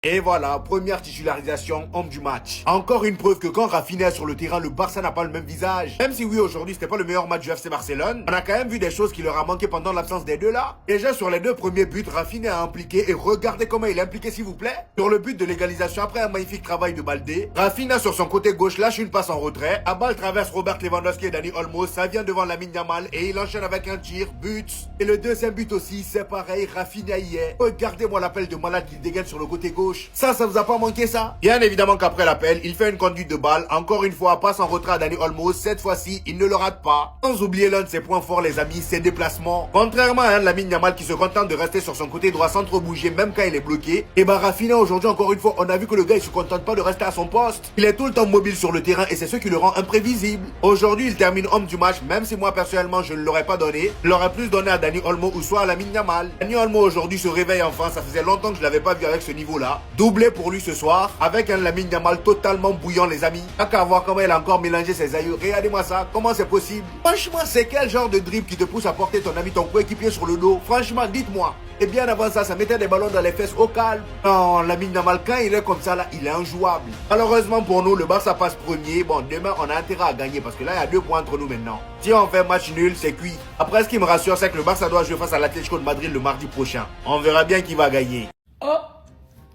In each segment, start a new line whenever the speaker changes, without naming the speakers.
Et voilà, première titularisation, homme du match. Encore une preuve que quand Rafinha est sur le terrain, le Barça n'a pas le même visage. Même si oui, aujourd'hui, c'était pas le meilleur match du FC Barcelone, on a quand même vu des choses qui leur a manqué pendant l'absence des deux là. Déjà, sur les deux premiers buts, Rafinha a impliqué, et regardez comment il est impliqué, s'il vous plaît. Sur le but de l'égalisation, après un magnifique travail de Baldé, Rafinha sur son côté gauche lâche une passe en retrait. À balle traverse Robert Lewandowski et Dani Olmo, ça vient devant Lamine Yamal et il enchaîne avec un tir, but. Et le deuxième but aussi, c'est pareil, Rafinha y est. Regardez-moi l'appel de malade qu'il dégaine sur le côté gauche. Ça vous a pas manqué ça? Bien évidemment qu'après l'appel, il fait une conduite de balle. Encore une fois, passe en retrait à Dani Olmo. Cette fois-ci, il ne le rate pas. Sans oublier l'un de ses points forts, les amis, ses déplacements. Contrairement à Lamine Yamal qui se contente de rester sur son côté droit sans trop bouger, même quand il est bloqué. Et bah Rafinha aujourd'hui, encore une fois, on a vu que le gars, il se contente pas de rester à son poste. Il est tout le temps mobile sur le terrain et c'est ce qui le rend imprévisible. Aujourd'hui, il termine homme du match, même si moi, personnellement, je ne l'aurais pas donné. Je l'aurais plus donné à Dani Olmo ou soit à Lamine Yamal. Dani Olmo aujourd'hui se réveille enfin. Ça faisait longtemps que je l'avais pas vu avec ce niveau-là. Doublé pour lui ce soir, avec un Lamine Yamal totalement bouillant, les amis. T'as qu'à voir comment il a encore mélangé ses aïeux. Regardez-moi ça, comment c'est possible? Franchement, c'est quel genre de dribble qui te pousse à porter ton ami, ton coéquipier sur le dos? Franchement, dites-moi. Et bien avant ça, ça mettait des ballons dans les fesses au calme. Non, Lamine Yamal, quand il est comme ça, là, il est injouable. Malheureusement pour nous, le Barça passe premier. Bon, demain, on a intérêt à gagner parce que là, il y a 2 points entre nous maintenant. Si on fait match nul, c'est cuit. Après, ce qui me rassure, c'est que le Barça doit jouer face à l'Atlético de Madrid le mardi prochain. On verra bien qui va gagner.
Oh,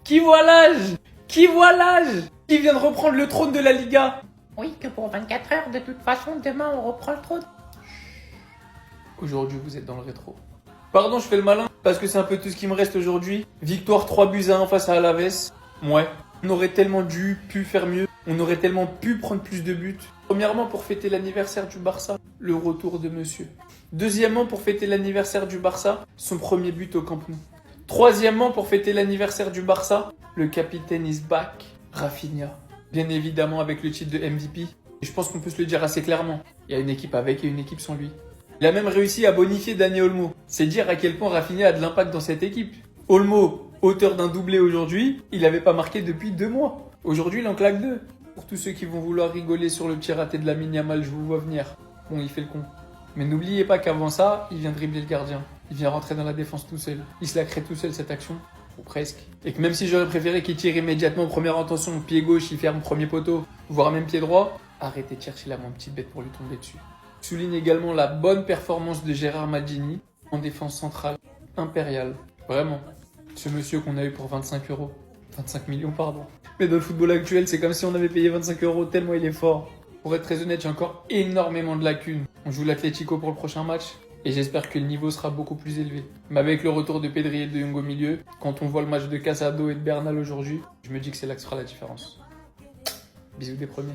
qui voit l'âge? Qui voit l'âge? Qui vient de reprendre le trône de la Liga?
Oui, que pour 24 heures, de toute façon, demain on reprend le trône.
Aujourd'hui, vous êtes dans le rétro. Pardon, je fais le malin, parce que c'est un peu tout ce qui me reste aujourd'hui. Victoire 3-1 face à Alaves. Ouais, on aurait tellement pu faire mieux. On aurait tellement pu prendre plus de buts. Premièrement, pour fêter l'anniversaire du Barça, le retour de monsieur. Deuxièmement, pour fêter l'anniversaire du Barça, son premier but au Camp Nou. Troisièmement, pour fêter l'anniversaire du Barça, le capitaine is back, Rafinha. Bien évidemment avec le titre de MVP. Et je pense qu'on peut se le dire assez clairement. Il y a une équipe avec et une équipe sans lui. Il a même réussi à bonifier Dani Olmo. C'est dire à quel point Rafinha a de l'impact dans cette équipe. Olmo, auteur d'un doublé aujourd'hui, il n'avait pas marqué depuis 2 mois. Aujourd'hui, il en claque 2. Pour tous ceux qui vont vouloir rigoler sur le petit raté de Lamine Yamal, je vous vois venir. Bon, il fait le con. Mais n'oubliez pas qu'avant ça, il vient dribbler le gardien. Il vient rentrer dans la défense tout seul. Il se la crée tout seul cette action. Ou presque. Et que même si j'aurais préféré qu'il tire immédiatement première intention, pied gauche, il ferme premier poteau, voire même pied droit, arrêtez de chercher la moins petite bête pour lui tomber dessus. Souligne également la bonne performance de Gérard Maldini en défense centrale. Impérial. Vraiment. Ce monsieur qu'on a eu pour 25 euros. 25 millions, pardon. Mais dans le football actuel, c'est comme si on avait payé 25 euros tellement il est fort. Pour être très honnête, j'ai encore énormément de lacunes. On joue l'Atlético pour le prochain match. Et j'espère que le niveau sera beaucoup plus élevé. Mais avec le retour de Pedri et de Jong au milieu, quand on voit le match de Casado et de Bernal aujourd'hui, je me dis que c'est là que fera la différence. Bisous des premiers.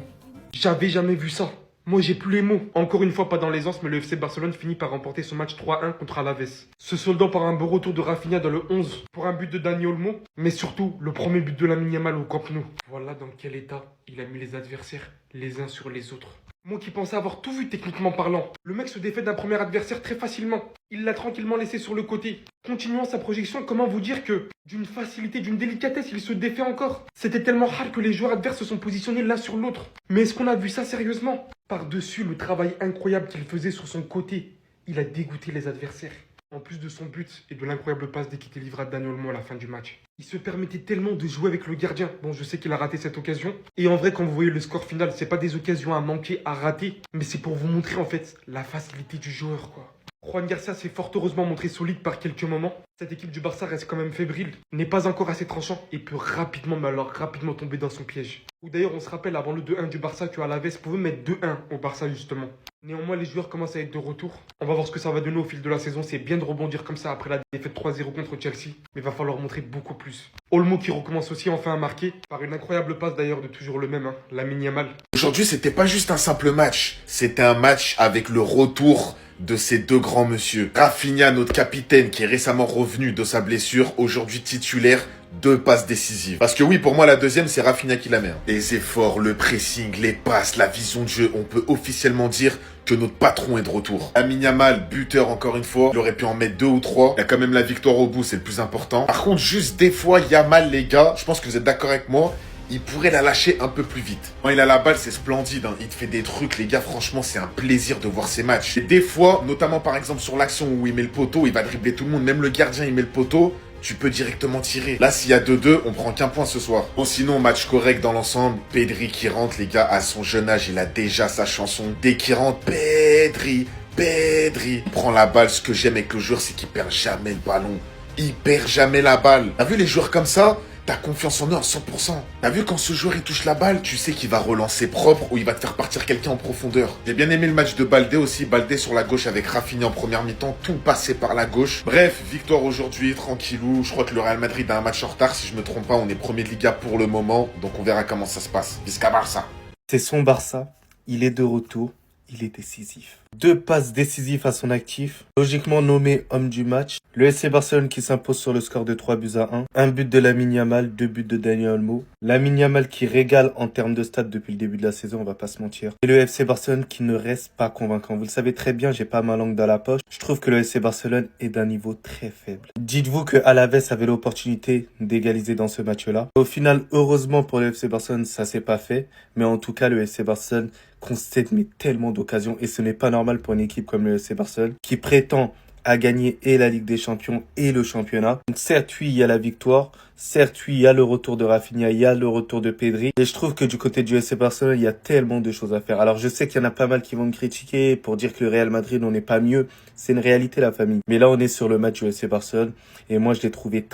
J'avais jamais vu ça. Moi, j'ai plus les mots. Encore une fois, pas dans l'aisance, mais le FC Barcelone finit par remporter ce match 3-1 contre Alaves. Se soldant par un beau retour de Rafinha dans le 11 pour un but de Dani Olmo, mais surtout le premier but de Lamine Yamal au Camp Nou. Voilà dans quel état il a mis les adversaires les uns sur les autres. Moi qui pensais avoir tout vu techniquement parlant. Le mec se défait d'un premier adversaire très facilement. Il l'a tranquillement laissé sur le côté. Continuant sa projection, comment vous dire que d'une facilité, d'une délicatesse, il se défait encore. C'était tellement rare que les joueurs adverses se sont positionnés l'un sur l'autre. Mais est-ce qu'on a vu ça sérieusement? Par-dessus le travail incroyable qu'il faisait sur son côté, il a dégoûté les adversaires. En plus de son but et de l'incroyable passe dès qu'il était livré à Dani Olmo à la fin du match. Il se permettait tellement de jouer avec le gardien. Bon, je sais qu'il a raté cette occasion. Et en vrai, quand vous voyez le score final, c'est pas des occasions à manquer, à rater. Mais c'est pour vous montrer en fait la facilité du joueur, quoi. Juan Garcia s'est fort heureusement montré solide par quelques moments. Cette équipe du Barça reste quand même fébrile, n'est pas encore assez tranchant et peut rapidement, mais alors rapidement tomber dans son piège. Ou d'ailleurs, on se rappelle avant le 2-1 du Barça que Alaves pouvait mettre 2-1 au Barça justement. Néanmoins, les joueurs commencent à être de retour. On va voir ce que ça va donner au fil de la saison. C'est bien de rebondir comme ça après la défaite 3-0 contre Chelsea. Mais il va falloir montrer beaucoup plus. Olmo qui recommence aussi enfin à marquer. Par une incroyable passe d'ailleurs de toujours le même, Lamine Yamal.
Aujourd'hui, c'était pas juste un simple match. C'était un match avec le retour de ces 2 grands monsieur. Rafinha, notre capitaine, qui est récemment revenu de sa blessure, aujourd'hui titulaire, 2 passes décisives. Parce que oui, pour moi, la deuxième, c'est Rafinha qui la met. Les efforts, le pressing, les passes, la vision de jeu, on peut officiellement dire que notre patron est de retour. Lamine Yamal, buteur encore une fois. Il aurait pu en mettre 2 ou 3. Il y a quand même la victoire au bout, c'est le plus important. Par contre, juste des fois, Yamal, les gars, je pense que vous êtes d'accord avec moi, il pourrait la lâcher un peu plus vite. Quand il a la balle, c'est splendide. Il te fait des trucs, les gars. Franchement, c'est un plaisir de voir ces matchs. Et des fois, notamment par exemple sur l'action où il met le poteau, il va dribbler tout le monde. Même le gardien, il met le poteau.
tu peux directement tirer. Là, s'il y a 2-2, on prend qu'un point ce soir. Bon, sinon, match correct dans l'ensemble. Pedri qui rentre, les gars, à son jeune âge, il a déjà sa chanson. Dès qu'il rentre, Pedri. Il prend la balle. Ce que j'aime avec le joueur, c'est qu'il perd jamais le ballon. Il perd jamais la balle. T'as vu les joueurs comme ça? T'as confiance en eux à 100%. T'as vu quand ce joueur il touche la balle, tu sais qu'il va relancer propre ou il va te faire partir quelqu'un en profondeur. J'ai bien aimé le match de Baldé aussi. Baldé sur la gauche avec Rafinha en première mi-temps, tout passé par la gauche. Bref, victoire aujourd'hui, tranquillou. Je crois que le Real Madrid a un match en retard. Si je me trompe pas, on est premier de Liga pour le moment. Donc on verra comment ça se passe. Visca Barça.
C'est son Barça, il est de retour, il est décisif. 2 passes décisives à son actif, logiquement nommé homme du match. Le FC Barcelone qui s'impose sur le score de 3-1. Un but de Lamine Yamal, 2 buts de Dani Olmo. Lamine Yamal qui régale en termes de stats depuis le début de la saison, on va pas se mentir. Et le FC Barcelone qui ne reste pas convaincant. Vous le savez très bien, j'ai pas ma langue dans la poche. Je trouve que le FC Barcelone est d'un niveau très faible. Dites-vous que Alaves avait l'opportunité d'égaliser dans ce match-là. Au final, heureusement pour le FC Barcelone, ça s'est pas fait. Mais en tout cas, le FC Barcelone concède mais tellement d'occasions et ce n'est pas normal pour une équipe comme le FC Barcelone qui prétend à gagner et la Ligue des Champions et le championnat. Donc certes, oui, il y a la victoire. Certes, oui, il y a le retour de Rafinha, il y a le retour de Pedri. Et je trouve que du côté du FC Barcelone, il y a tellement de choses à faire. Alors je sais qu'il y en a pas mal qui vont me critiquer pour dire que le Real Madrid, on n'est pas mieux. C'est une réalité, la famille. Mais là, on est sur le match du FC Barcelone. Et moi, je l'ai trouvé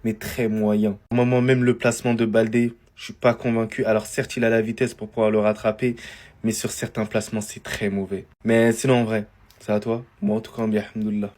mais très moyen. Au moment même, le placement de Baldé, je suis pas convaincu. Alors certes, il a la vitesse pour pouvoir le rattraper. Mais sur certains placements, c'est très mauvais. Mais sinon, en vrai, c'est à toi. Moi, en tout cas, bien, alhamdoulilah.